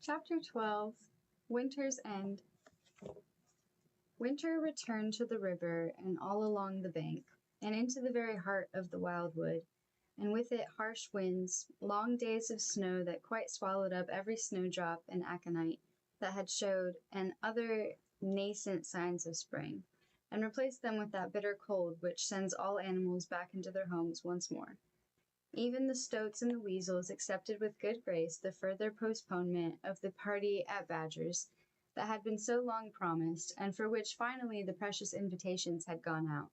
Chapter 12 Winter's End. Winter returned to the river and all along the bank, and into the very heart of the wildwood, and with it harsh winds, long days of snow that quite swallowed up every snowdrop and aconite that had showed, and other nascent signs of spring, and replaced them with that bitter cold which sends all animals back into their homes once more. Even the stoats and the weasels accepted with good grace the further postponement of the party at Badger's that had been so long promised, and for which finally the precious invitations had gone out.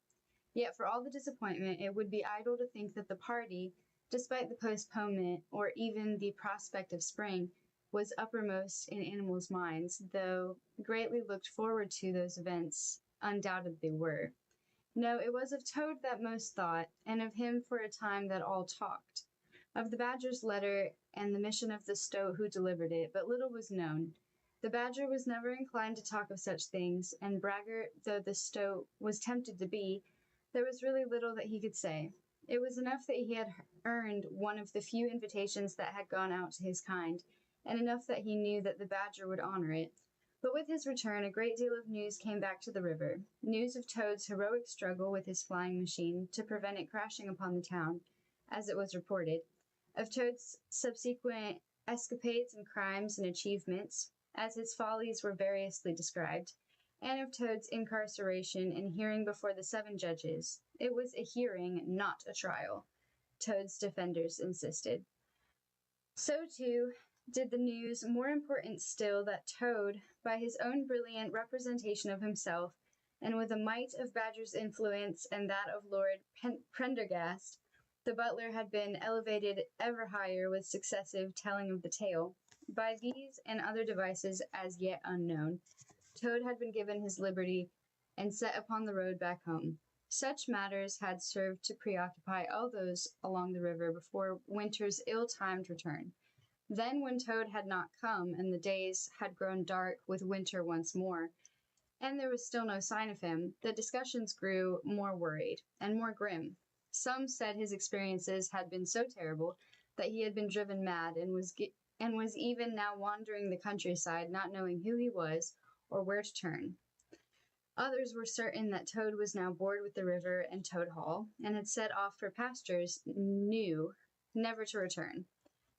Yet for all the disappointment, it would be idle to think that the party, despite the postponement or even the prospect of spring, was uppermost in animals' minds, though greatly looked forward to those events undoubtedly were. No, it was of Toad that most thought, and of him for a time that all talked. Of the Badger's letter and the mission of the stoat who delivered it, but little was known. The Badger was never inclined to talk of such things, and braggart though the stoat was tempted to be, there was really little that he could say. It was enough that he had earned one of the few invitations that had gone out to his kind, and enough that he knew that the Badger would honor it. But with his return, a great deal of news came back to the river. News of Toad's heroic struggle with his flying machine to prevent it crashing upon the town, as it was reported, of Toad's subsequent escapades and crimes and achievements, as his follies were variously described, and of Toad's incarceration and hearing before the 7 judges. It was a hearing, not a trial, Toad's defenders insisted. So, too, did the news, more important still, that Toad, by his own brilliant representation of himself, and with the might of Badger's influence and that of Lord Prendergast, the butler had been elevated ever higher with successive telling of the tale. By these and other devices as yet unknown, Toad had been given his liberty and set upon the road back home. Such matters had served to preoccupy all those along the river before Winter's ill-timed return. Then, when Toad had not come, and the days had grown dark with winter once more, and there was still no sign of him, the discussions grew more worried and more grim. Some said his experiences had been so terrible that he had been driven mad and was even now wandering the countryside, not knowing who he was or where to turn. Others were certain that Toad was now bored with the river and Toad Hall, and had set off for pastures new, never to return.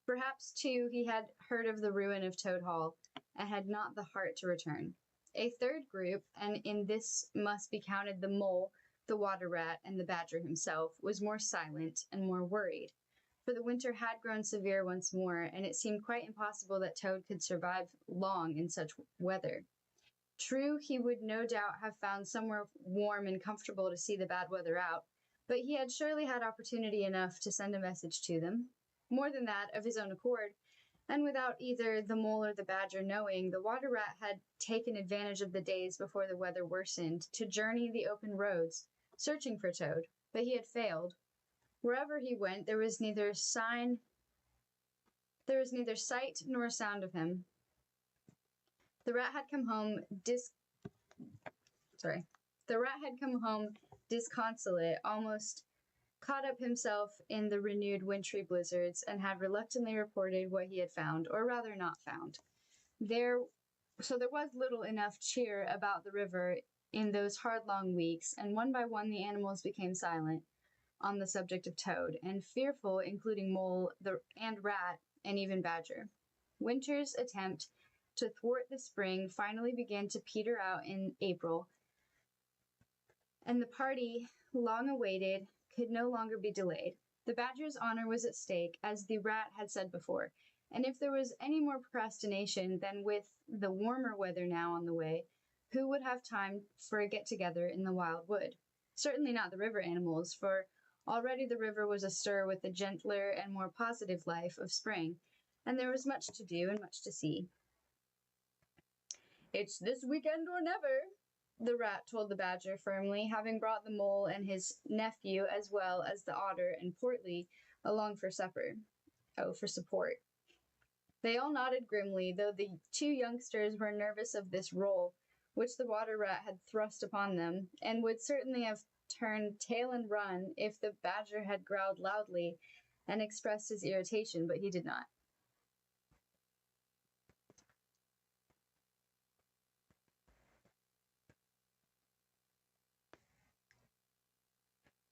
Perhaps, too, he had heard of the ruin of Toad Hall, and had not the heart to return. A third group, and in this must be counted the Mole, the Water Rat, and the Badger himself, was more silent and more worried, for the winter had grown severe once more, and it seemed quite impossible that Toad could survive long in such weather. True, he would no doubt have found somewhere warm and comfortable to see the bad weather out, but he had surely had opportunity enough to send a message to them. More than that, of his own accord, and without either the Mole or the Badger knowing, the Water Rat had taken advantage of the days before the weather worsened to journey the open roads, searching for Toad, but he had failed. Wherever he went, there was neither sight nor sound of him. The rat had come home disconsolate, almost caught up himself in the renewed wintry blizzards, and had reluctantly reported what he had found, or rather not found. So there was little enough cheer about the river in those hard long weeks, and one by one the animals became silent on the subject of Toad, and fearful, including Mole and Rat, and even Badger. Winter's attempt to thwart the spring finally began to peter out in April, and the party, long awaited, could no longer be delayed. The Badger's honor was at stake, as the Rat had said before, and if there was any more procrastination than with the warmer weather now on the way, who would have time for a get-together in the wild wood? Certainly not the river animals, for already the river was astir with the gentler and more positive life of spring, and there was much to do and much to see. "It's this weekend or never," the Rat told the Badger firmly, having brought the Mole and his nephew, as well as the Otter and Portly, along for support. They all nodded grimly, though the 2 youngsters were nervous of this role, which the Water Rat had thrust upon them, and would certainly have turned tail and run if the Badger had growled loudly and expressed his irritation, but he did not.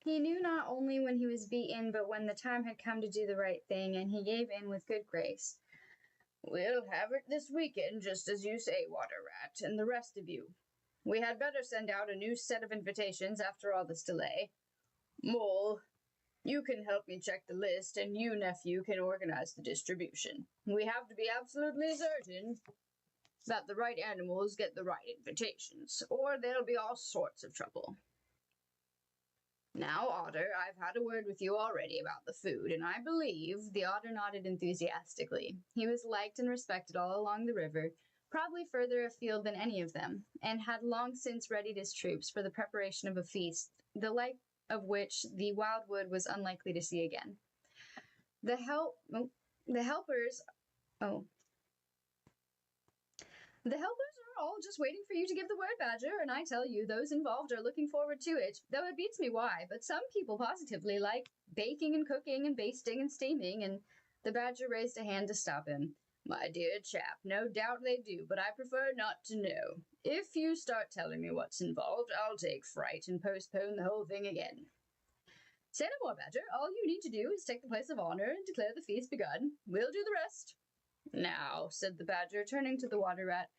He knew not only when he was beaten, but when the time had come to do the right thing, and he gave in with good grace. We'll have it this weekend, just as you say, Water Rat, and the rest of you. We had better send out a new set of invitations after all this delay. Mole, you can help me check the list, and you, nephew, can organize the distribution. We have to be absolutely certain that the right animals get the right invitations, or there'll be all sorts of trouble. Now, Otter, I've had a word with you already about the food, and I believe the Otter nodded enthusiastically. He was liked and respected all along the river, probably further afield than any of them, and had long since readied his troops for the preparation of a feast, the like of which the wildwood was unlikely to see again. The helpers are all just waiting for you to give the word, Badger, and I tell you, those involved are looking forward to it, though it beats me why, but some people positively like baking and cooking and basting and steaming, and the Badger raised a hand to stop him. My dear chap, no doubt they do, but I prefer not to know. If you start telling me what's involved, I'll take fright and postpone the whole thing again. Say no more, Badger. All you need to do is take the place of honor and declare the feast begun. We'll do the rest. Now, said the Badger, turning to the Water Rat,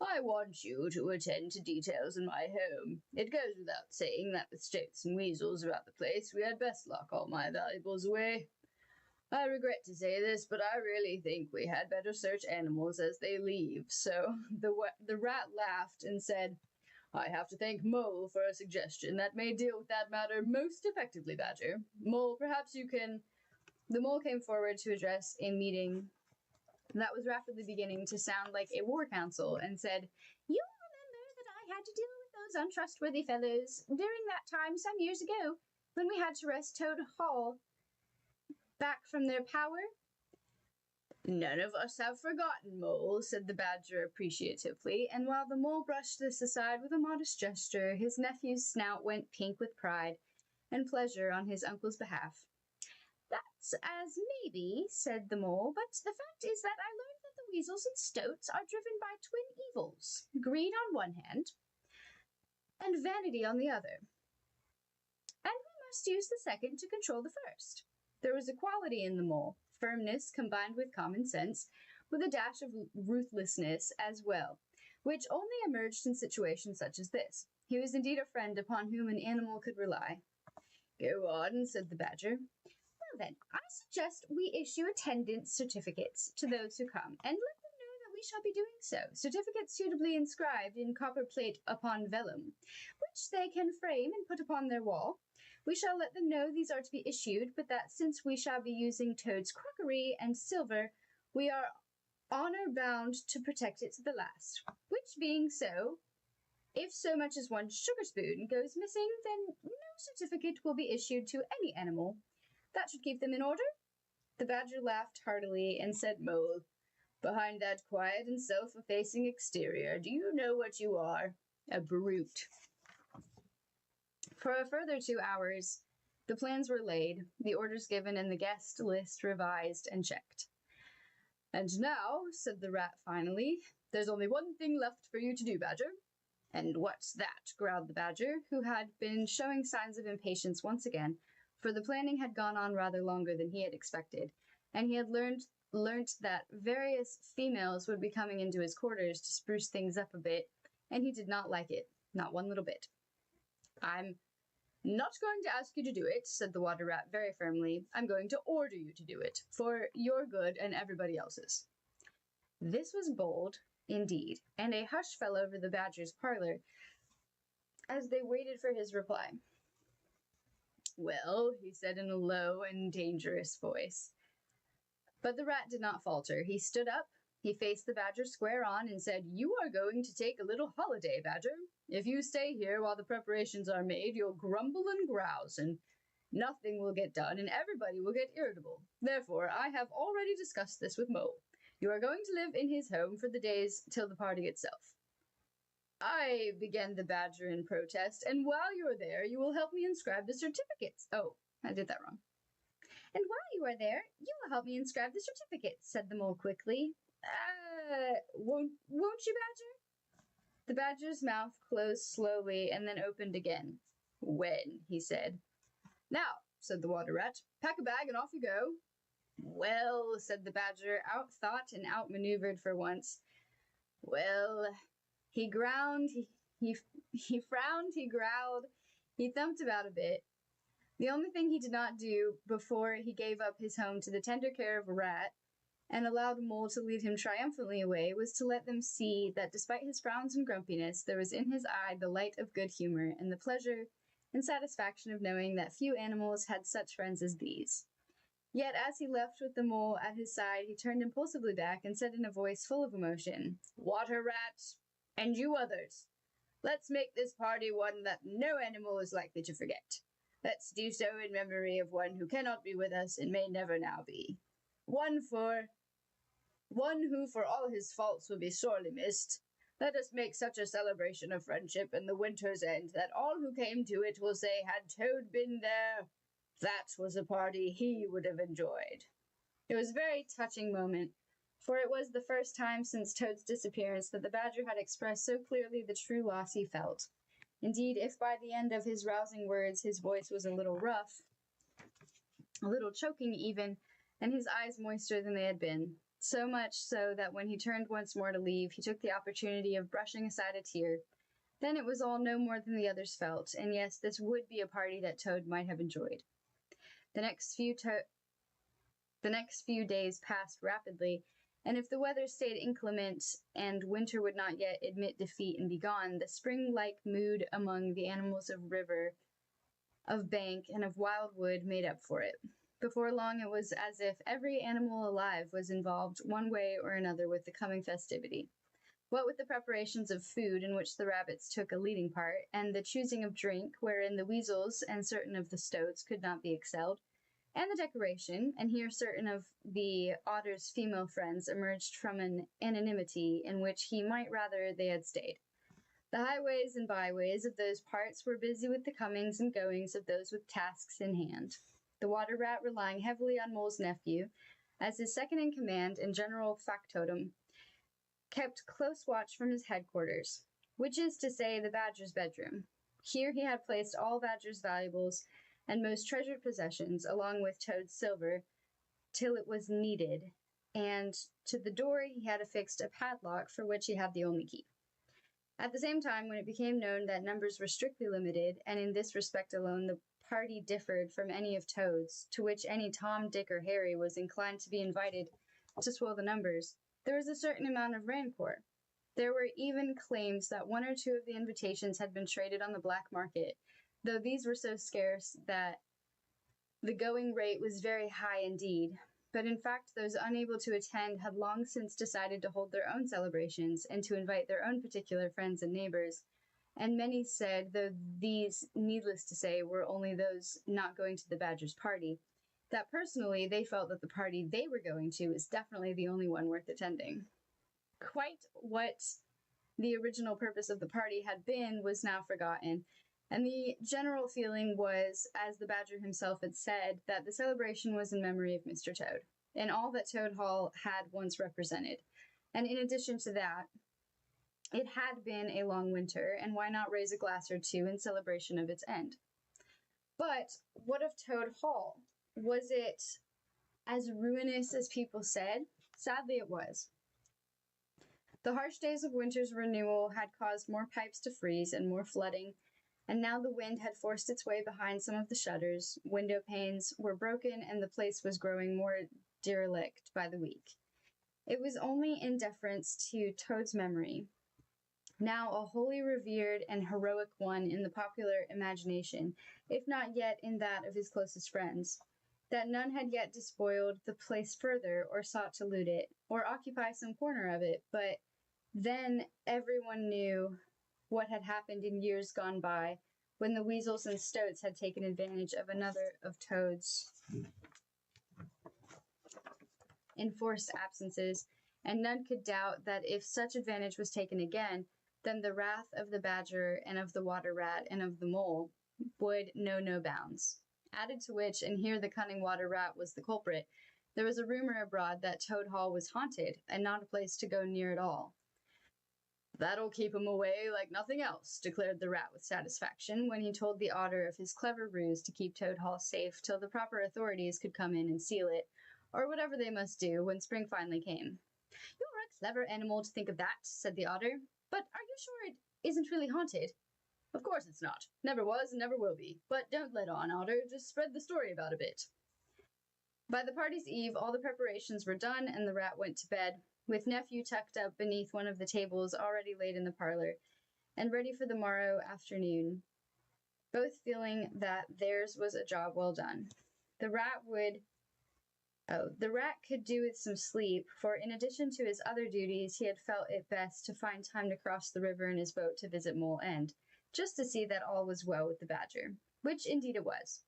I want you to attend to details in my home. It goes without saying that with stoats and weasels about the place, we had best lock all my valuables away. I regret to say this, but I really think we had better search animals as they leave. So the rat laughed and said, I have to thank Mole for a suggestion that may deal with that matter most effectively, Badger. Mole, perhaps you can... The Mole came forward to address a meeting that was rapidly beginning to sound like a war council and said, You remember that I had to deal with those untrustworthy fellows during that time some years ago when we had to wrest Toad Hall back from their power? None of us have forgotten, Mole, said the Badger appreciatively, and while the Mole brushed this aside with a modest gesture, his nephew's snout went pink with pride and pleasure on his uncle's behalf. That's as maybe, said the Mole, but the fact is that I learned that the weasels and stoats are driven by twin evils, greed on one hand and vanity on the other, and we must use the second to control the first. There was a quality in the Mole, firmness combined with common sense, with a dash of ruthlessness as well, which only emerged in situations such as this. He was indeed a friend upon whom an animal could rely. Go on, said the Badger. Well then, I suggest we issue attendance certificates to those who come, and let them know that we shall be doing so. Certificates suitably inscribed in copper plate upon vellum, which they can frame and put upon their wall. We shall let them know these are to be issued, but that since we shall be using Toad's crockery and silver, we are honor-bound to protect it to the last. Which being so, if so much as one sugar spoon goes missing, then no certificate will be issued to any animal. That should keep them in order. The Badger laughed heartily and said, Mole, behind that quiet and self-effacing exterior, do you know what you are? A brute. For a further 2 hours, the plans were laid, the orders given, and the guest list revised and checked. And now, said the Rat finally, there's only one thing left for you to do, Badger. And what's that? Growled the Badger, who had been showing signs of impatience once again, for the planning had gone on rather longer than he had expected, and he had learnt that various females would be coming into his quarters to spruce things up a bit, and he did not like it, not one little bit. I'm not going to ask you to do it, said the Water Rat very firmly. I'm going to order you to do it, for your good and everybody else's. This was bold, indeed, and a hush fell over the Badger's parlor as they waited for his reply. Well, he said in a low and dangerous voice. But the Rat did not falter. He stood up, he faced the Badger square on, and said, You are going to take a little holiday, Badger. If you stay here while the preparations are made, you'll grumble and grouse, and nothing will get done, and everybody will get irritable. Therefore, I have already discussed this with Mole. You are going to live in his home for the days till the party itself. I, began the Badger in protest, and while you are there, you will help me inscribe the certificates. Oh, I did that wrong. And while you are there, you will help me inscribe the certificates, said the Mole quickly. Won't you, Badger? The Badger's mouth closed slowly and then opened again. When, he said. "Now," said the Water Rat, "pack a bag and off you go." "Well," said the Badger, outthought and outmaneuvered for once. "Well," he ground, he frowned, he growled, he thumped about a bit. The only thing he did not do before he gave up his home to the tender care of a rat and allowed a mole to lead him triumphantly away was to let them see that despite his frowns and grumpiness, there was in his eye the light of good humor and the pleasure and satisfaction of knowing that few animals had such friends as these. Yet as he left with the mole at his side, he turned impulsively back and said in a voice full of emotion, "Water Rat, and you others, let's make this party one that no animal is likely to forget. Let's do so in memory of one who cannot be with us and may never now be. One who for all his faults will be sorely missed. Let us make such a celebration of friendship and the winter's end that all who came to it will say, had Toad been there, that was a party he would have enjoyed." It was a very touching moment, for it was the first time since Toad's disappearance that the Badger had expressed so clearly the true loss he felt. Indeed, if by the end of his rousing words his voice was a little rough, a little choking even, and his eyes moister than they had been, so much so that when he turned once more to leave, he took the opportunity of brushing aside a tear. Then it was all no more than the others felt, and yes, this would be a party that Toad might have enjoyed. The next few days passed rapidly, and if the weather stayed inclement and winter would not yet admit defeat and be gone, the spring-like mood among the animals of river, of bank, and of wildwood made up for it. Before long, it was as if every animal alive was involved one way or another with the coming festivity. What with the preparations of food, in which the rabbits took a leading part, and the choosing of drink, wherein the weasels and certain of the stoats could not be excelled, and the decoration, and here certain of the otter's female friends emerged from an anonymity in which he might rather they had stayed. The highways and byways of those parts were busy with the comings and goings of those with tasks in hand. The Water Rat, relying heavily on Mole's nephew as his second in command and general factotum, kept close watch from his headquarters, which is to say the Badger's bedroom. Here he had placed all Badger's valuables and most treasured possessions, along with Toad's silver, till it was needed, and to the door he had affixed a padlock for which he had the only key. At the same time, when it became known that numbers were strictly limited, and in this respect alone the party differed from any of Toad's, to which any Tom, Dick, or Harry was inclined to be invited to swell the numbers, there was a certain amount of rancor. There were even claims that one or two of the invitations had been traded on the black market, though these were so scarce that the going rate was very high indeed. But in fact, those unable to attend had long since decided to hold their own celebrations and to invite their own particular friends and neighbors. And many said, though these, needless to say, were only those not going to the Badger's party, that personally they felt that the party they were going to was definitely the only one worth attending. Quite what the original purpose of the party had been was now forgotten, and the general feeling was, as the Badger himself had said, that the celebration was in memory of Mr. Toad, and all that Toad Hall had once represented. And in addition to that, it had been a long winter, and why not raise a glass or two in celebration of its end? But what of Toad Hall? Was it as ruinous as people said? Sadly, it was. The harsh days of winter's renewal had caused more pipes to freeze and more flooding, and now the wind had forced its way behind some of the shutters, window panes were broken, and the place was growing more derelict by the week. It was only in deference to Toad's memory, now a wholly revered and heroic one in the popular imagination, if not yet in that of his closest friends, that none had yet despoiled the place further, or sought to loot it, or occupy some corner of it, but then everyone knew what had happened in years gone by, when the weasels and stoats had taken advantage of another of Toad's enforced absences, and none could doubt that if such advantage was taken again, then the wrath of the Badger and of the Water Rat and of the Mole would know no bounds. Added to which, and here the cunning Water Rat was the culprit, there was a rumor abroad that Toad Hall was haunted, and not a place to go near at all. That'll keep him away like nothing else, declared the rat with satisfaction when he told the otter of his clever ruse to keep Toad Hall safe till the proper authorities could come in and seal it, or whatever they must do when spring finally came. You're a clever animal to think of that, said the otter, but are you sure it isn't really haunted? Of course it's not. Never was and never will be. But don't let on, Otter. Just spread the story about a bit. By the party's eve, all the preparations were done, and the rat went to bed, with Nephew tucked up beneath one of the tables already laid in the parlor, and ready for the morrow afternoon, both feeling that theirs was a job well done. The rat could do with some sleep, for in addition to his other duties, he had felt it best to find time to cross the river in his boat to visit Mole End, just to see that all was well with the badger, which indeed it was.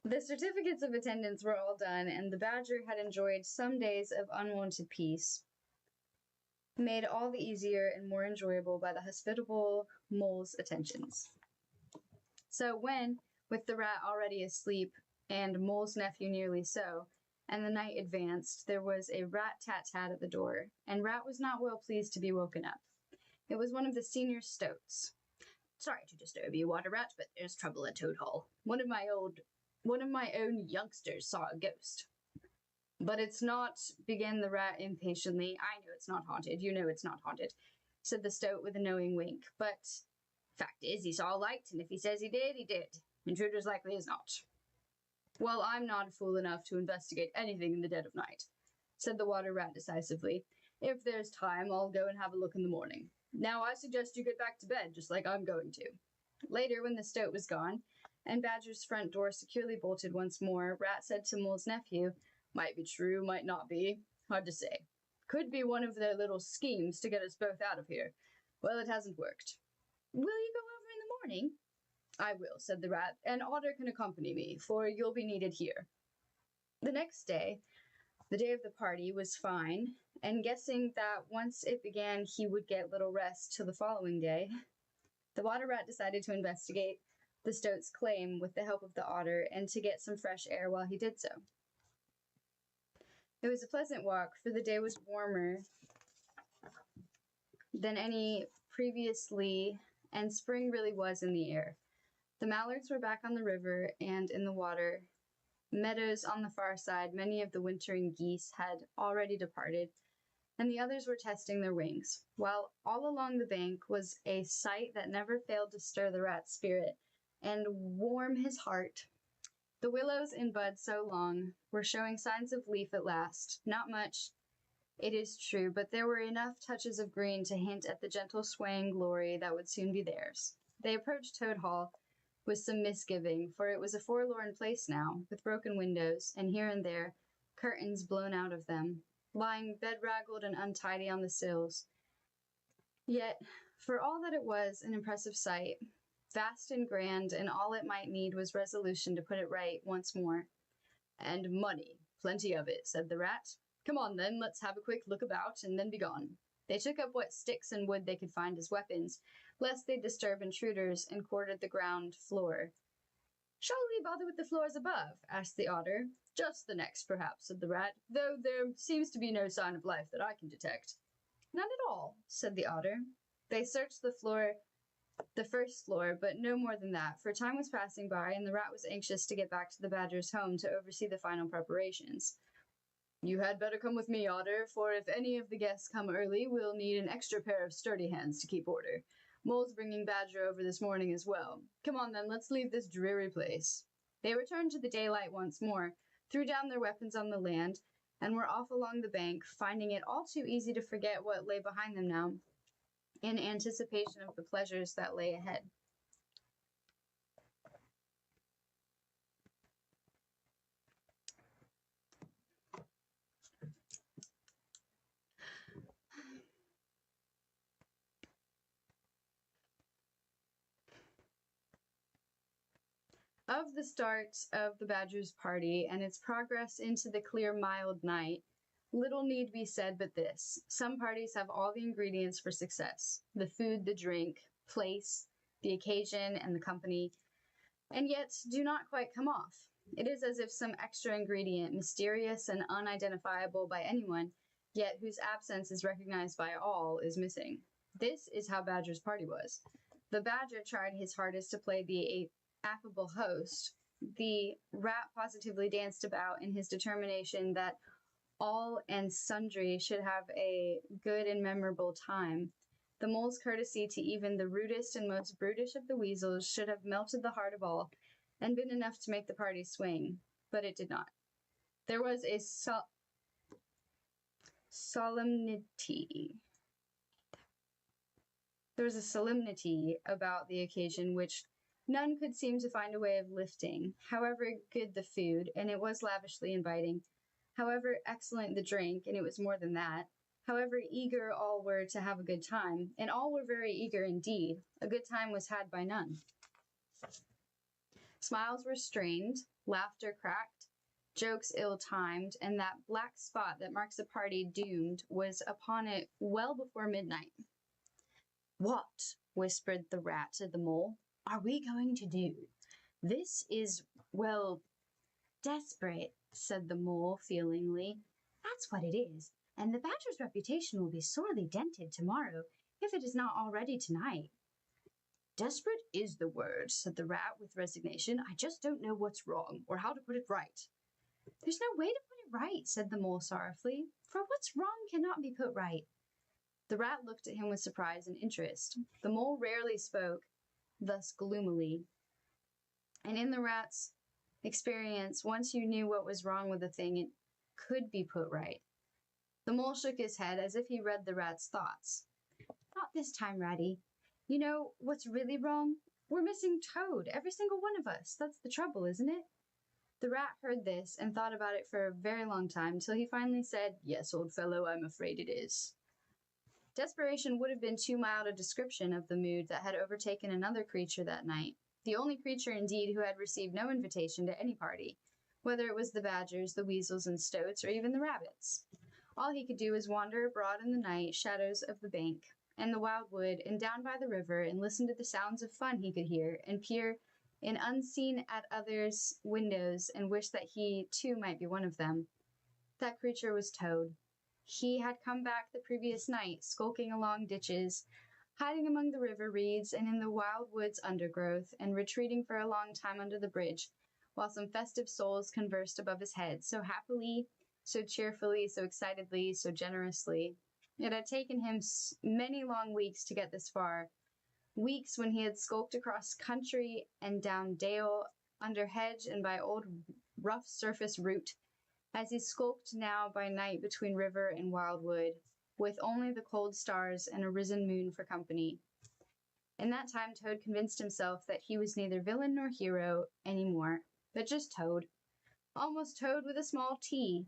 The certificates of attendance were all done, and the badger had enjoyed some days of unwonted peace, made all the easier and more enjoyable by the hospitable mole's attentions. So when, with the rat already asleep, and Mole's nephew nearly so, and the night advanced, there was a rat-tat-tat at the door, and Rat was not well pleased to be woken up. It was one of the senior stoats. Sorry to disturb you, Water Rat, but there's trouble at Toad Hall. One of my own youngsters saw a ghost. But it's not, began the rat impatiently. I know it's not haunted. You know it's not haunted, said the stoat with a knowing wink. But fact is, he saw a light, and if he says he did, he did. Intruders likely as not. Well, I'm not fool enough to investigate anything in the dead of night, said the water rat decisively. If there's time, I'll go and have a look in the morning. Now I suggest you get back to bed, just like I'm going to. Later, when the stoat was gone, and Badger's front door securely bolted once more, Rat said to Mole's nephew, might be true, might not be. Hard to say. Could be one of their little schemes to get us both out of here. Well, it hasn't worked. Will you go over in the morning? I will, said the rat, and Otter can accompany me, for you'll be needed here. The next day, the day of the party, was fine, and guessing that once it began he would get little rest till the following day, the water rat decided to investigate the stoat's claim with the help of the otter, and to get some fresh air while he did so. It was a pleasant walk, for the day was warmer than any previously, and spring really was in the air. The mallards were back on the river and in the water. Meadows on the far side, many of the wintering geese had already departed, and the others were testing their wings, while all along the bank was a sight that never failed to stir the rat's spirit and warm his heart. The willows in bud so long were showing signs of leaf at last. Not much, it is true, but there were enough touches of green to hint at the gentle swaying glory that would soon be theirs. They approached Toad Hall with some misgiving, for it was a forlorn place now, with broken windows, and here and there curtains blown out of them, lying bedraggled and untidy on the sills. Yet, for all that it was an impressive sight, vast and grand, and all it might need was resolution to put it right once more. And money, plenty of it, said the rat. Come on then, let's have a quick look about, and then be gone. They took up what sticks and wood they could find as weapons, lest they disturb intruders, and quartered the ground floor. Shall we bother with the floors above? Asked the otter. Just the next, perhaps, said the rat, though there seems to be no sign of life that I can detect. None at all, said the otter. They searched the first floor, but no more than that, for time was passing by, and the rat was anxious to get back to the badger's home to oversee the final preparations. You had better come with me, Otter, for if any of the guests come early, we'll need an extra pair of sturdy hands to keep order. Mole's bringing Badger over this morning as well. Come on, then, let's leave this dreary place. They returned to the daylight once more, threw down their weapons on the land, and were off along the bank, finding it all too easy to forget what lay behind them now, in anticipation of the pleasures that lay ahead. Of the start of the badger's party and its progress into the clear, mild night, little need be said but this. Some parties have all the ingredients for success: the food, the drink, place, the occasion, and the company, and yet do not quite come off. It is as if some extra ingredient, mysterious and unidentifiable by anyone, yet whose absence is recognized by all, is missing. This is how Badger's party was. The Badger tried his hardest to play the affable host. The Rat positively danced about in his determination that all and sundry should have a good and memorable time. The Mole's courtesy to even the rudest and most brutish of the Weasels should have melted the heart of all, and been enough to make the party swing, but it did not. There was a solemnity. There was a solemnity about the occasion which none could seem to find a way of lifting, however good the food, and it was lavishly inviting, however excellent the drink, and it was more than that, however eager all were to have a good time, and all were very eager indeed, a good time was had by none. Smiles were strained, laughter cracked, jokes ill-timed, and that black spot that marks a party doomed was upon it well before midnight. "What," whispered the Rat to the Mole, "are we going to do? This is, well, desperate," said the Mole feelingly. "That's what it is, and the Badger's reputation will be sorely dented tomorrow, if it is not already tonight." "Desperate is the word," said the Rat with resignation. "I just don't know what's wrong, or how to put it right." "There's no way to put it right," said the Mole sorrowfully, "for what's wrong cannot be put right." The Rat looked at him with surprise and interest. The Mole rarely spoke thus gloomily, and in the Rat's experience, once you knew what was wrong with a thing, it could be put right. The Mole shook his head as if he read the Rat's thoughts. "Not this time, Ratty. You know what's really wrong? We're missing Toad, every single one of us. That's the trouble, isn't it?" The Rat heard this and thought about it for a very long time, till he finally said, "Yes, old fellow, I'm afraid it is." Desperation would have been too mild a description of the mood that had overtaken another creature that night, the only creature indeed who had received no invitation to any party, whether it was the Badgers, the Weasels and Stoats, or even the Rabbits. All he could do was wander abroad in the night shadows of the bank, and the wildwood, and down by the river, and listen to the sounds of fun he could hear, and peer in unseen at others' windows, and wish that he, too, might be one of them. That creature was Toad. He had come back the previous night, skulking along ditches, hiding among the river reeds and in the wild woods undergrowth, and retreating for a long time under the bridge, while some festive souls conversed above his head, so happily, so cheerfully, so excitedly, so generously. It had taken him many long weeks to get this far, weeks when he had skulked across country and down dale, under hedge and by old rough surface root, as he skulked now by night between river and wildwood, with only the cold stars and a risen moon for company. In that time Toad convinced himself that he was neither villain nor hero any more, but just Toad. Almost Toad with a small t.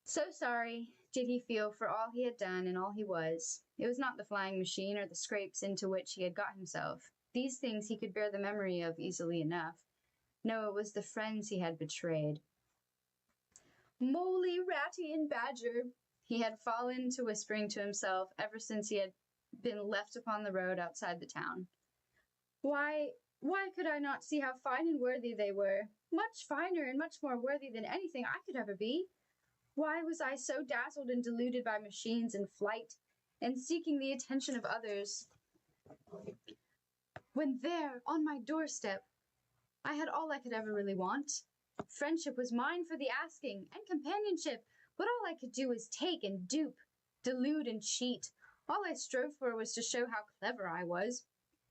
So sorry did he feel for all he had done and all he was. It was not the flying machine or the scrapes into which he had got himself. These things he could bear the memory of easily enough. No, it was the friends he had betrayed. "Moley, Ratty, and Badger," he had fallen to whispering to himself ever since he had been left upon the road outside the town. Why could I not see how fine and worthy they were? Much finer and much more worthy than anything I could ever be. Why was I so dazzled and deluded by machines and flight, and seeking the attention of others, when there, on my doorstep, I had all I could ever really want? Friendship was mine for the asking, and companionship, but all I could do was take and dupe, delude and cheat. All I strove for was to show how clever I was,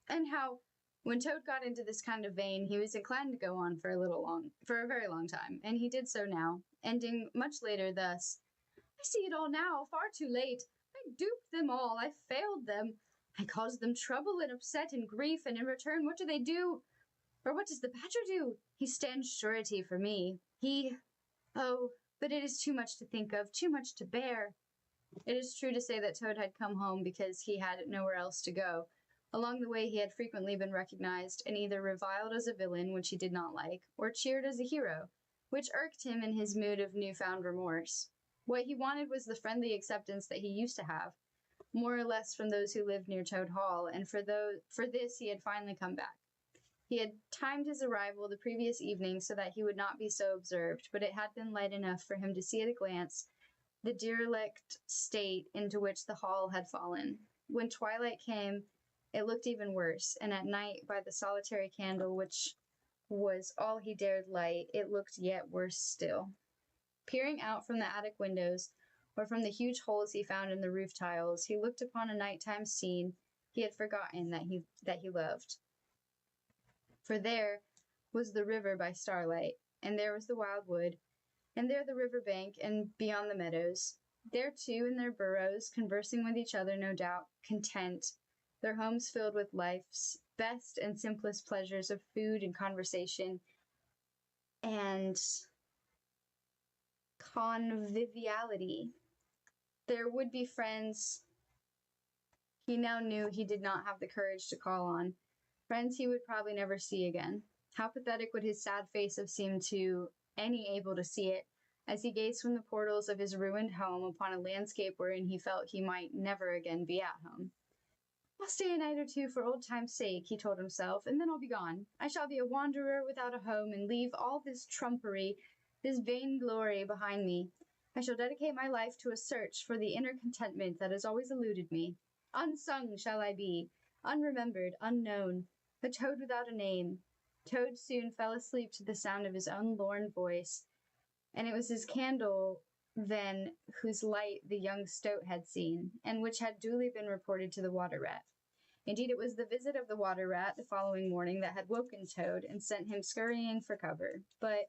and how, when Toad got into this kind of vein, he was inclined to go on for a very long time, and he did so now, ending much later thus: "I see it all now, far too late. I duped them all, I failed them. I caused them trouble and upset and grief, and in return what do? Or what does the Badger do? He stands surety for me. Oh, but it is too much to think of, too much to bear." It is true to say that Toad had come home because he had nowhere else to go. Along the way he had frequently been recognized, and either reviled as a villain, which he did not like, or cheered as a hero, which irked him in his mood of new-found remorse. What he wanted was the friendly acceptance that he used to have, more or less from those who lived near Toad Hall, and for this he had finally come back. He had timed his arrival the previous evening so that he would not be so observed, but it had been light enough for him to see at a glance the derelict state into which the hall had fallen. When twilight came, it looked even worse, and at night, by the solitary candle which was all he dared light, it looked yet worse still. Peering out from the attic windows, or from the huge holes he found in the roof tiles, he looked upon a nighttime scene he had forgotten that he loved. For there was the river by starlight, and there was the wildwood, and there the river bank, and beyond the meadows. There, too, in their burrows, conversing with each other, no doubt, content, their homes filled with life's best and simplest pleasures of food and conversation, and conviviality. Their would-be friends he now knew he did not have the courage to call on, friends he would probably never see again. How pathetic would his sad face have seemed to any able to see it, as he gazed from the portals of his ruined home upon a landscape wherein he felt he might never again be at home. I'll stay a night or two for old time's sake, he told himself, and then I'll be gone. I shall be a wanderer without a home, and leave all this trumpery, this vainglory behind me. I shall dedicate my life to a search for the inner contentment that has always eluded me. Unsung shall I be, unremembered, unknown, a toad without a name. Toad soon fell asleep to the sound of his own lorn voice, and it was his candle then whose light the young stoat had seen, and which had duly been reported to the water-rat. Indeed, it was the visit of the water-rat the following morning that had woken Toad and sent him scurrying for cover. But,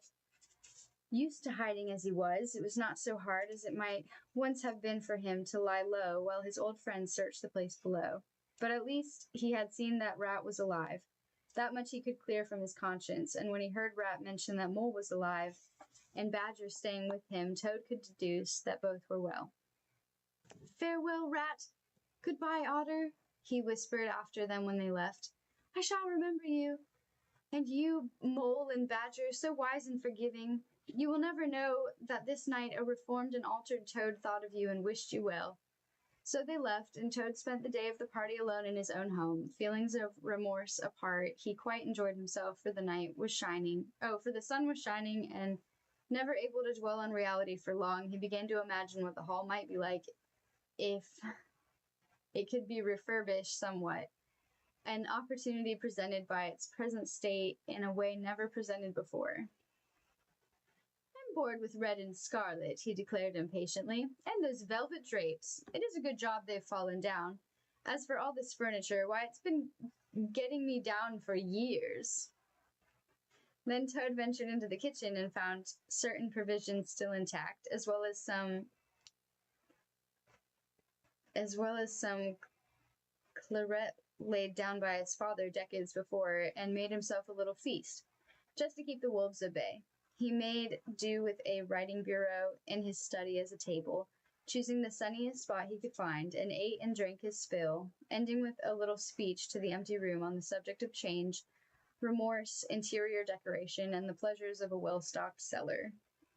used to hiding as he was, it was not so hard as it might once have been for him to lie low while his old friends searched the place below. But at least he had seen that Rat was alive. That much he could clear from his conscience, and when he heard Rat mention that Mole was alive, and Badger staying with him, Toad could deduce that both were well. Farewell, Rat. Goodbye, Otter, he whispered after them when they left. I shall remember you. And you, Mole and Badger, so wise and forgiving. You will never know that this night a reformed and altered Toad thought of you and wished you well. So they left, and Toad spent the day of the party alone in his own home. Feelings of remorse apart, he quite enjoyed himself, for the night was shining. For the sun was shining, and never able to dwell on reality for long, he began to imagine what the hall might be like if it could be refurbished somewhat, an opportunity presented by its present state in a way never presented before. I'm bored with red and scarlet, he declared impatiently, and those velvet drapes. It is a good job they've fallen down. As for all this furniture, why, it's been getting me down for years. Then Toad ventured into the kitchen and found certain provisions still intact, as well as some claret laid down by his father decades before, and made himself a little feast, just to keep the wolves at bay. He made do with a writing bureau in his study as a table, choosing the sunniest spot he could find, and ate and drank his fill, ending with a little speech to the empty room on the subject of change, remorse, interior decoration, and the pleasures of a well-stocked cellar.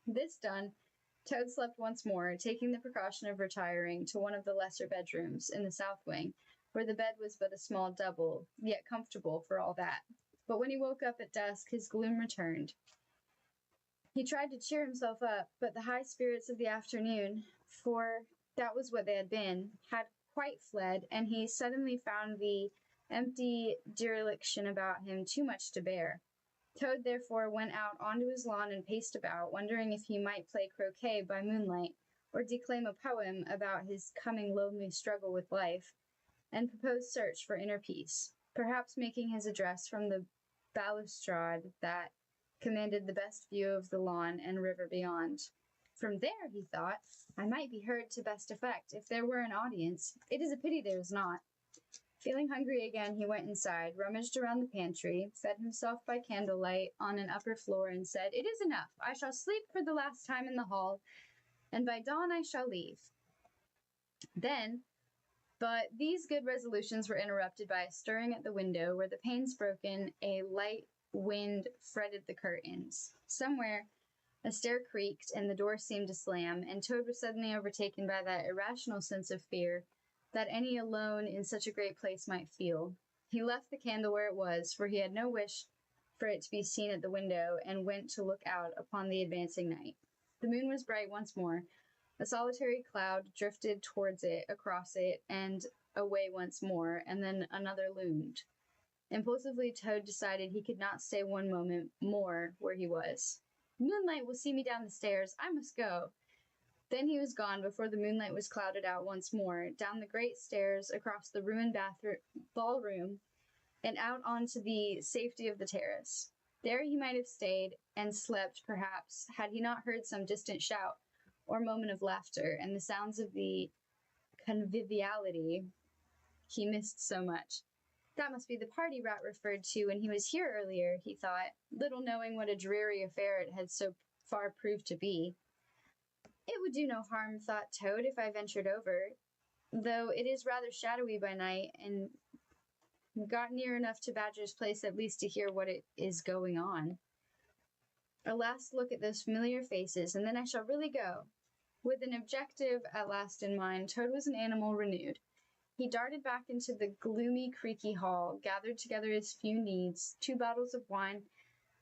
This done, Toad slept once more, taking the precaution of retiring to one of the lesser bedrooms in the south wing, where the bed was but a small double, yet comfortable for all that. But when he woke up at dusk, his gloom returned. He tried to cheer himself up, but the high spirits of the afternoon, for that was what they had been, had quite fled, and he suddenly found the empty dereliction about him too much to bear. Toad therefore went out onto his lawn and paced about, wondering if he might play croquet by moonlight, or declaim a poem about his coming lonely struggle with life, and propose search for inner peace, perhaps making his address from the balustrade that commanded the best view of the lawn and river beyond. From there, he thought, I might be heard to best effect if there were an audience. It is a pity there is not. Feeling hungry again, he went inside, rummaged around the pantry, fed himself by candlelight on an upper floor, and said, It is enough. I shall sleep for the last time in the hall, and by dawn I shall leave. But these good resolutions were interrupted by a stirring at the window, where the panes broken, a light wind fretted the curtains. Somewhere a stair creaked, and the door seemed to slam, and Toad was suddenly overtaken by that irrational sense of fear that any alone in such a great place might feel. He left the candle where it was, for he had no wish for it to be seen at the window, and went to look out upon the advancing night. The moon was bright once more. A solitary cloud drifted towards it, across it, and away once more, and then another loomed. Impulsively, Toad decided he could not stay one moment more where he was. Moonlight will see me down the stairs. I must go. Then he was gone before the moonlight was clouded out once more, down the great stairs, across the ruined ballroom, and out onto the safety of the terrace. There he might have stayed and slept, perhaps, had he not heard some distant shout or moment of laughter and the sounds of the conviviality he missed so much. That must be the party Rat referred to when he was here earlier, he thought, little knowing what a dreary affair it had so far proved to be. It would do no harm, thought Toad, if I ventured over, though it is rather shadowy by night, and got near enough to Badger's place at least to hear what it is going on. A last look at those familiar faces, and then I shall really go. With an objective at last in mind, Toad was an animal renewed. He darted back into the gloomy, creaky hall, gathered together his few needs, 2 bottles of wine,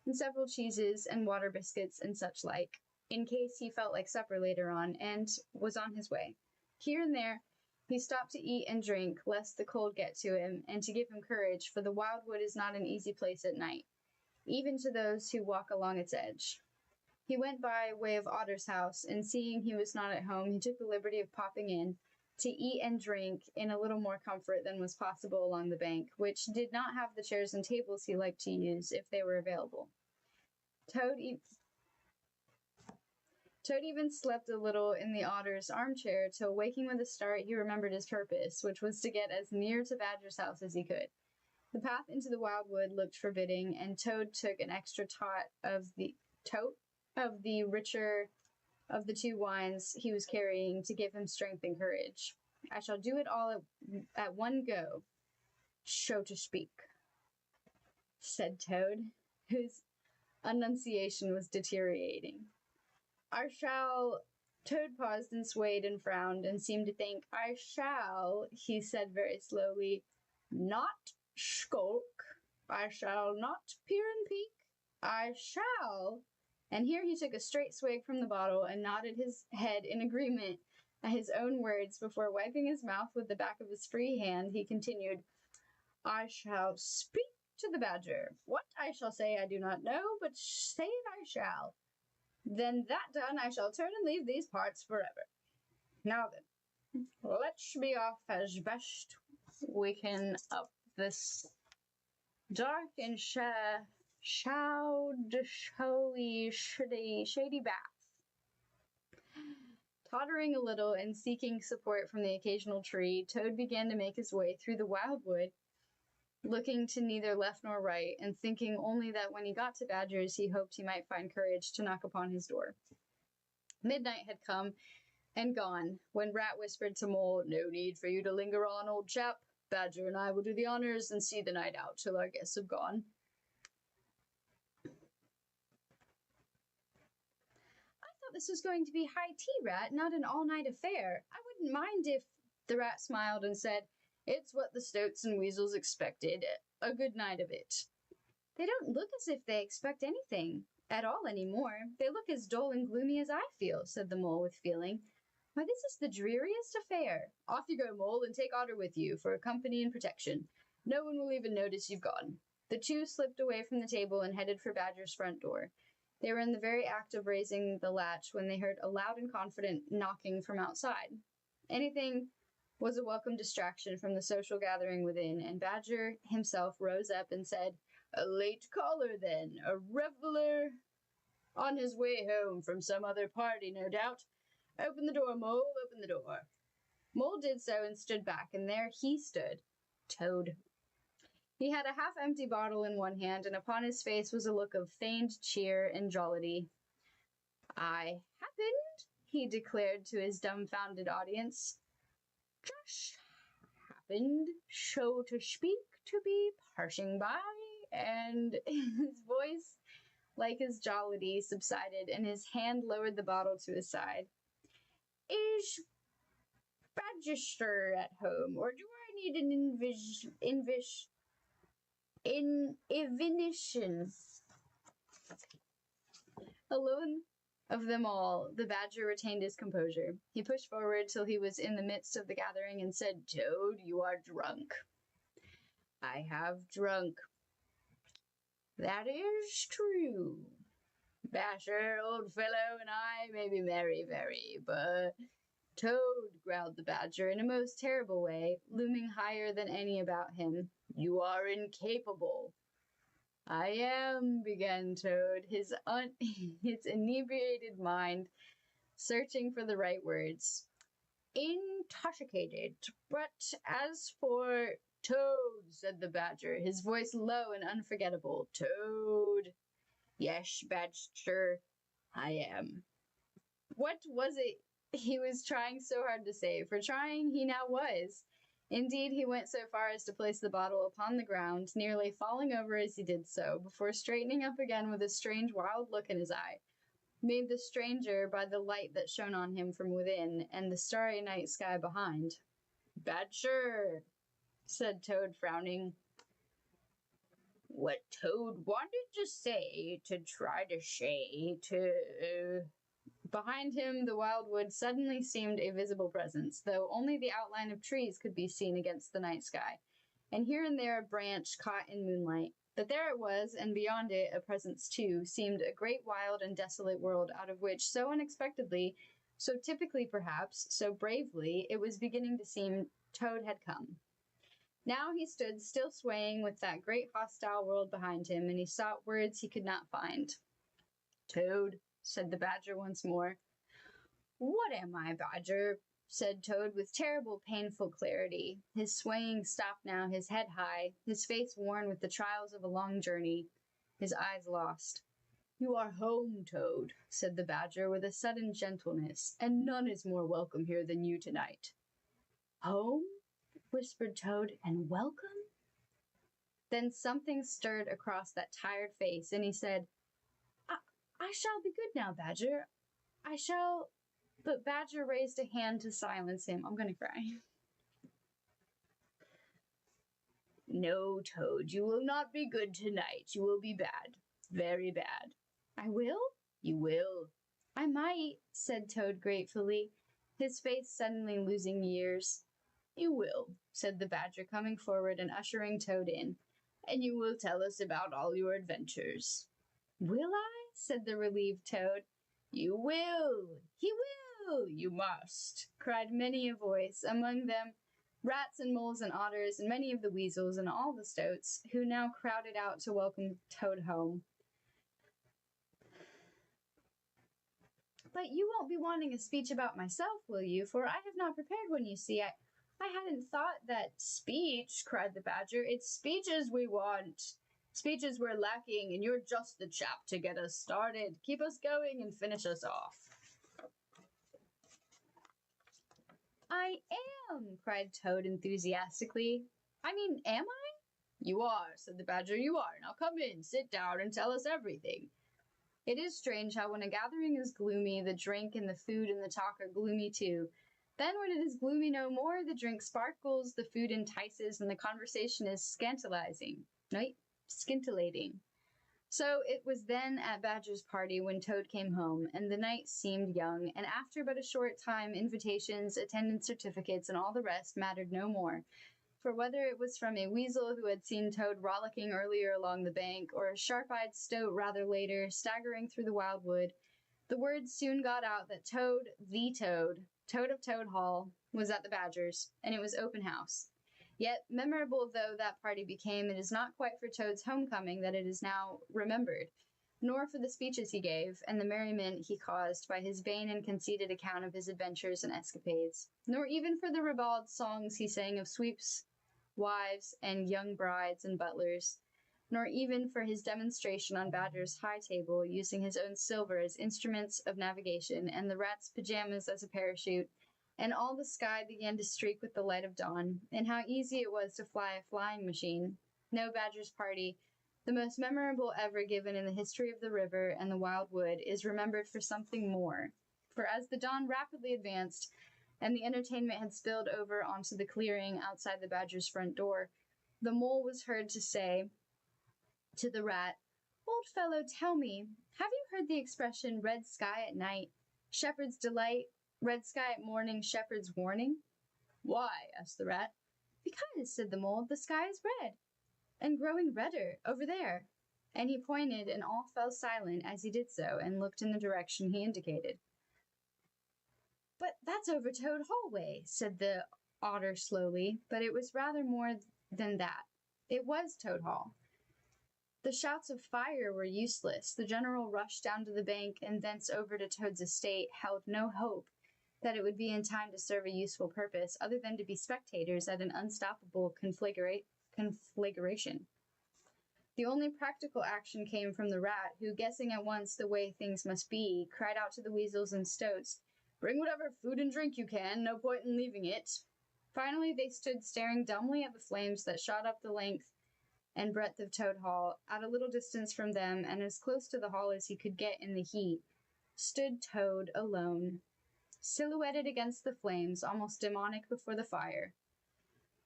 and several cheeses and water biscuits and such like, in case he felt like supper later on, and was on his way. Here and there he stopped to eat and drink, lest the cold get to him, and to give him courage, for the wildwood is not an easy place at night, even to those who walk along its edge. He went by way of Otter's house, and seeing he was not at home, he took the liberty of popping in, to eat and drink in a little more comfort than was possible along the bank, which did not have the chairs and tables he liked to use if they were available. Toad even slept a little in the Otter's armchair, till, waking with a start, he remembered his purpose, which was to get as near to Badger's house as he could. The path into the wildwood looked forbidding, and Toad took an extra tot of the richer of the 2 wines he was carrying to give him strength and courage. I shall do it all at one go, so to speak, said Toad, whose enunciation was deteriorating. Toad paused and swayed and frowned and seemed to think. I shall, he said very slowly, not skulk. I shall not peer and peek. I shall. And here he took a straight swig from the bottle and nodded his head in agreement at his own words before wiping his mouth with the back of his free hand. He continued, I shall speak to the Badger. What I shall say I do not know, but say it I shall. Then that done, I shall turn and leave these parts forever. Now then, let's be off as best we can up this dark and shady bath. Tottering a little and seeking support from the occasional tree, Toad began to make his way through the wildwood, looking to neither left nor right, and thinking only that when he got to Badger's he hoped he might find courage to knock upon his door. Midnight had come and gone, when Rat whispered to Mole, No need for you to linger on, old chap. Badger and I will do the honors and see the night out till our guests have gone. I thought this was going to be high tea, Rat, not an all-night affair. I wouldn't mind if... The Rat smiled and said, It's what the Stoats and Weasels expected. A good night of it. They don't look as if they expect anything at all anymore. They look as dull and gloomy as I feel, said the Mole with feeling. Why, this is the dreariest affair. Off you go, Mole, and take Otter with you for company and protection. No one will even notice you've gone. The 2 slipped away from the table and headed for Badger's front door. They were in the very act of raising the latch when they heard a loud and confident knocking from outside. Anything was a welcome distraction from the social gathering within, and Badger himself rose up and said, A late caller, then, a reveller on his way home from some other party, no doubt. Open the door, Mole, open the door. Mole did so and stood back, and there he stood, Toad. He had a half-empty bottle in one hand, and upon his face was a look of feigned cheer and jollity. I happened, he declared to his dumbfounded audience, just happened, so to speak, to be passing by, and his voice, like his jollity, subsided, and his hand lowered the bottle to his side. Is Badger at home, or do I need an In Evinishon. Alone of them all, the badger retained his composure. He pushed forward till he was in the midst of the gathering and said, "Toad, you are drunk." "I have drunk." "That is true. Basher, old fellow, and I may be merry, very, but—" "Toad," growled the badger in a most terrible way, looming higher than any about him, "you are incapable." "I am," began Toad, his inebriated mind searching for the right words. "Intoxicated, but as for—" "Toad," said the badger, his voice low and unforgettable. "Toad." "Yes, badger, I am." What was it he was trying so hard to say? For trying he now was. Indeed, he went so far as to place the bottle upon the ground, nearly falling over as he did so, before straightening up again with a strange wild look in his eye, made the stranger by the light that shone on him from within, and the starry night sky behind. "Badger," said Toad, frowning. "What Toad wanted to say, to try to say, to—" Behind him, the wildwood suddenly seemed a visible presence, though only the outline of trees could be seen against the night sky, and here and there a branch caught in moonlight. But there it was, and beyond it, a presence too, seemed a great wild and desolate world out of which, so unexpectedly, so typically perhaps, so bravely, it was beginning to seem Toad had come. Now he stood still swaying with that great hostile world behind him, and he sought words he could not find. "Toad," said the badger once more. "What am I, badger?" said Toad with terrible, painful clarity. His swaying stopped now, his head high, his face worn with the trials of a long journey, his eyes lost. "You are home, Toad," said the badger with a sudden gentleness, "and none is more welcome here than you tonight." "Home?" whispered Toad, "and welcome?" Then something stirred across that tired face, and he said, I shall be good now, Badger. I shall—" But Badger raised a hand to silence him. I'm going to cry. "No, Toad, you will not be good tonight. You will be bad. Very bad." "I will?" "You will." "I might," said Toad gratefully, his face suddenly losing years. "You will," said the badger, coming forward and ushering Toad in. "And you will tell us about all your adventures." "Will I?" said the relieved Toad. "You will! He will! You must!" cried many a voice, among them rats and moles and otters, and many of the weasels, and all the stoats, who now crowded out to welcome Toad home. "But you won't be wanting a speech about myself, will you? For I have not prepared one, you see. I hadn't thought that—" "Speech!" cried the badger. "It's speeches we want. Speeches we're lacking, and you're just the chap to get us started, keep us going, and finish us off." "I am!" cried Toad enthusiastically. "I mean, am I?" "You are," said the badger, "you are. Now come in, sit down, and tell us everything." It is strange how when a gathering is gloomy, the drink and the food and the talk are gloomy too. Then when it is gloomy no more, the drink sparkles, the food entices, and the conversation is scintillating. So it was then at Badger's party when Toad came home, and the night seemed young, and after but a short time invitations, attendance certificates, and all the rest mattered no more. For whether it was from a weasel who had seen Toad rollicking earlier along the bank, or a sharp-eyed stoat rather later, staggering through the wildwood, the word soon got out that Toad, the Toad, Toad of Toad Hall, was at the Badger's, and it was open house. Yet, memorable though that party became, it is not quite for Toad's homecoming that it is now remembered, nor for the speeches he gave, and the merriment he caused by his vain and conceited account of his adventures and escapades, nor even for the ribald songs he sang of sweeps, wives, and young brides and butlers, nor even for his demonstration on Badger's high table, using his own silver as instruments of navigation, and the rat's pajamas as a parachute, and all the sky began to streak with the light of dawn, and how easy it was to fly a flying machine. No, Badger's party, the most memorable ever given in the history of the river and the wild wood, is remembered for something more. For as the dawn rapidly advanced, and the entertainment had spilled over onto the clearing outside the Badger's front door, the mole was heard to say, To the rat, "Old fellow, tell me, have you heard the expression red sky at night, shepherd's delight, red sky at morning, shepherd's warning?" "Why?" asked the rat. "Because," said the mole, "the sky is red, and growing redder, over there." And he pointed, and all fell silent as he did so, and looked in the direction he indicated. "But that's over Toad Hall way," said the otter slowly, but it was rather more than that. It was Toad Hall. The shouts of fire were useless. The general rush down to the bank and thence over to Toad's estate held no hope that it would be in time to serve a useful purpose other than to be spectators at an unstoppable conflagration. The only practical action came from the rat, who, guessing at once the way things must be, cried out to the weasels and stoats, "Bring whatever food and drink you can, no point in leaving it." Finally, they stood staring dumbly at the flames that shot up the length and breadth of Toad Hall. At a little distance from them, and as close to the hall as he could get in the heat, stood Toad alone, silhouetted against the flames, almost demonic before the fire.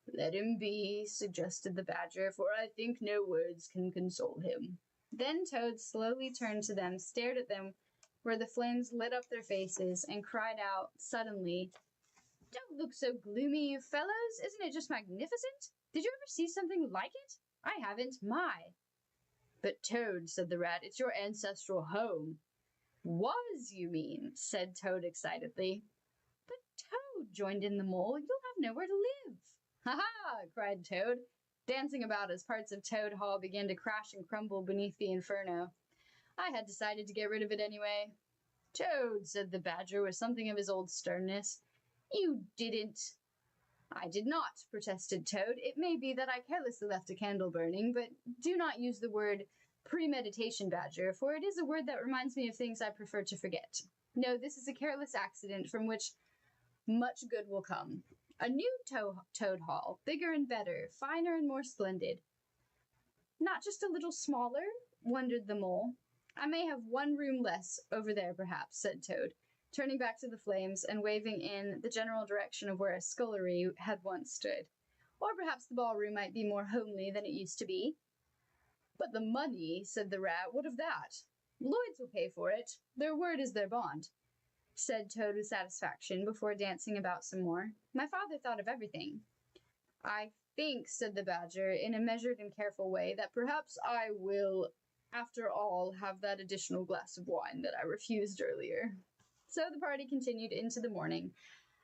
"Let him be," suggested the badger, "for I think no words can console him." Then Toad slowly turned to them, stared at them where the flames lit up their faces, and cried out suddenly, "Don't look so gloomy, you fellows! Isn't it just magnificent? Did you ever see something like it? I haven't. My!" "But Toad," said the rat, "it's your ancestral home." "Was, you mean," said Toad excitedly. "But Toad," joined in the mole, "you'll have nowhere to live." "Ha ha!" cried Toad, dancing about as parts of Toad Hall began to crash and crumble beneath the inferno. "I had decided to get rid of it anyway." "Toad," said the badger with something of his old sternness, "you didn't." "I did not," protested Toad. "It may be that I carelessly left a candle burning, but do not use the word premeditation, badger, for it is a word that reminds me of things I prefer to forget. No, this is a careless accident from which much good will come. A new Toad Hall, bigger and better, finer and more splendid." "Not just a little smaller?" wondered the mole. "I may have one room less over there, perhaps," said Toad, turning back to the flames and waving in the general direction of where a scullery had once stood. "Or perhaps the ballroom might be more homely than it used to be." "But the money," said the rat, "what of that?" "Lloyd's will pay for it. Their word is their bond," said Toad with satisfaction, before dancing about some more. "My father thought of everything." "I think," said the badger, in a measured and careful way, "that perhaps I will, after all, have that additional glass of wine that I refused earlier." So the party continued into the morning,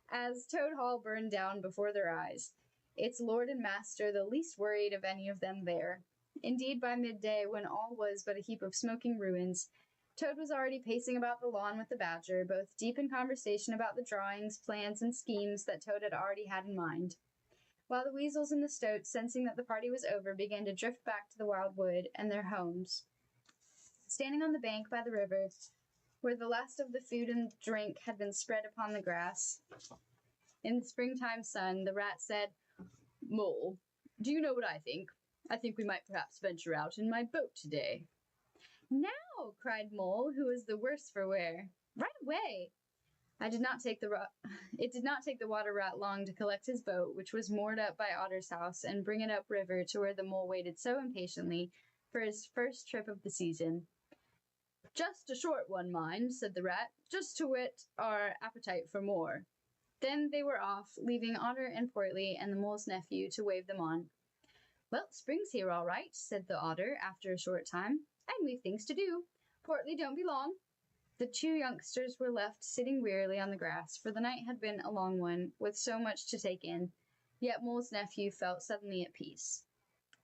as Toad Hall burned down before their eyes, its lord and master the least worried of any of them there. Indeed, by midday, when all was but a heap of smoking ruins, Toad was already pacing about the lawn with the badger, both deep in conversation about the drawings, plans, and schemes that Toad had already had in mind, while the weasels and the stoats, sensing that the party was over, began to drift back to the wild wood and their homes. Standing on the bank by the river, where the last of the food and drink had been spread upon the grass, in the springtime sun, the rat said, "Mole, do you know what I think? I think we might perhaps venture out in my boat today." "Now!" cried Mole, who was the worse for wear. "Right away!" It did not take the water rat long to collect his boat, which was moored up by Otter's house, and bring it up river to where the mole waited so impatiently for his first trip of the season. "Just a short one, mind," said the rat, "just to whet our appetite for more." Then they were off, leaving Otter and Portly and the mole's nephew to wave them on. "Well, spring's here all right," said the otter after a short time, "and we've things to do. Portly, don't be long." The two youngsters were left sitting wearily on the grass, for the night had been a long one, with so much to take in. Yet Mole's nephew felt suddenly at peace.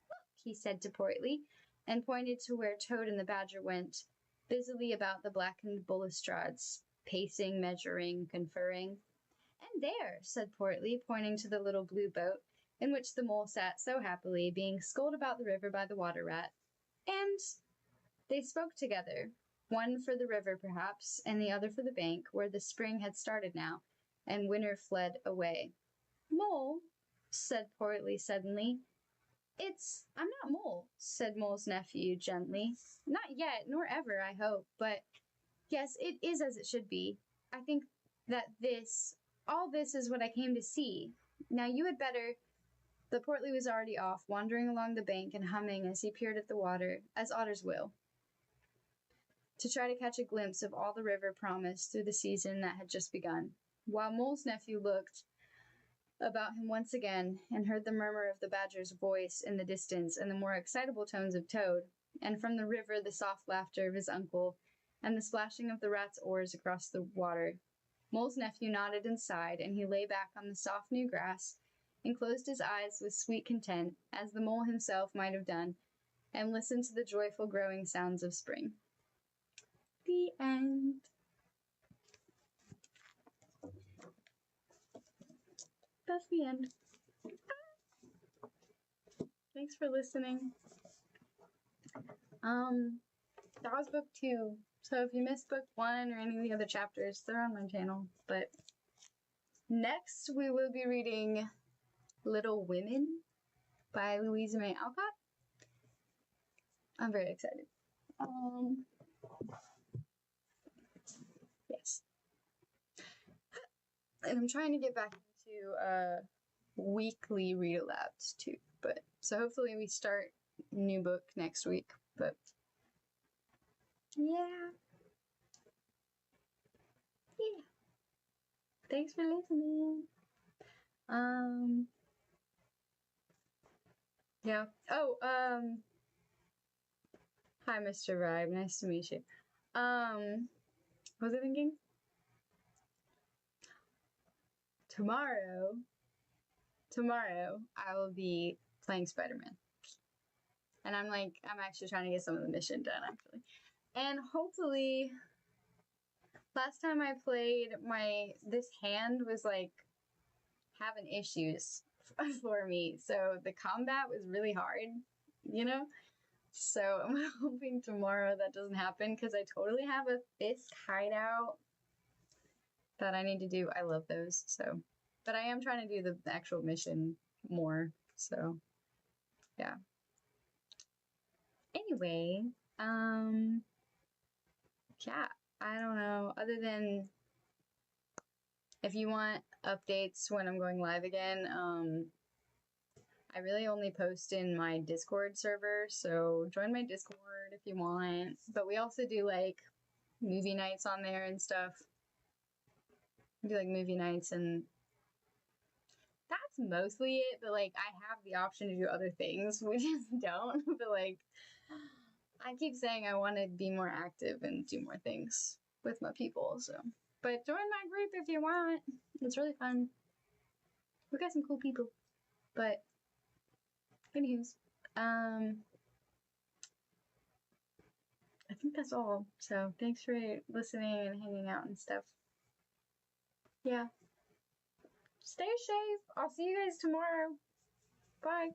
"Look," he said to Portly, and pointed to where Toad and the badger went busily about the blackened balustrades, pacing, measuring, conferring. "And there," said Portly, pointing to the little blue boat, in which the mole sat so happily, being sculled about the river by the water rat. And they spoke together, one for the river perhaps, and the other for the bank, where the spring had started now, and winter fled away. "Mole," said Portly suddenly. "I'm not Mole," said Mole's nephew gently. "Not yet, nor ever, I hope, but yes, it is as it should be. I think that all this is what I came to see. Now you had better..." The portly was already off, wandering along the bank and humming as he peered at the water, as otters will, to try to catch a glimpse of all the river promised through the season that had just begun. While Mole's nephew looked about him once again and heard the murmur of the badger's voice in the distance and the more excitable tones of Toad, and from the river the soft laughter of his uncle and the splashing of the rat's oars across the water, Mole's nephew nodded and sighed, and he lay back on the soft new grass and closed his eyes with sweet content, as the mole himself might have done, and listened to the joyful growing sounds of spring. The end. That's the end. Thanks for listening. That was book 2. So if you missed book 1 or any of the other chapters, they're on my channel. But next we will be reading Little Women by Louisa May Alcott. I'm very excited. Yes. And I'm trying to get back into weekly read alouds too. But so hopefully we start a new book next week. But yeah. Thanks for listening. Yeah. Oh, hi, Mr. Vibe. Nice to meet you. What was I thinking? Tomorrow, I will be playing Spider-Man. And I'm actually trying to get some of the mission done, actually. And hopefully, last time I played, this hand was, having issues for me. So the combat was really hard, you know? So I'm hoping tomorrow that doesn't happen, because I totally have a fist hideout that I need to do. I love those, so. But I am trying to do the actual mission more, so. Yeah. Anyway, yeah, I don't know. Other than if you want updates when I'm going live again, I really only post in my Discord server, so join my Discord if you want. But we also do movie nights on there and stuff. We do movie nights, and that's mostly it. But I have the option to do other things. We just don't. But I keep saying I want to be more active and do more things with my people. So, but join my group if you want. It's really fun. We got some cool people. But anywho's, I think that's all. So thanks for listening and hanging out and stuff. Yeah. Stay safe. I'll see you guys tomorrow. Bye.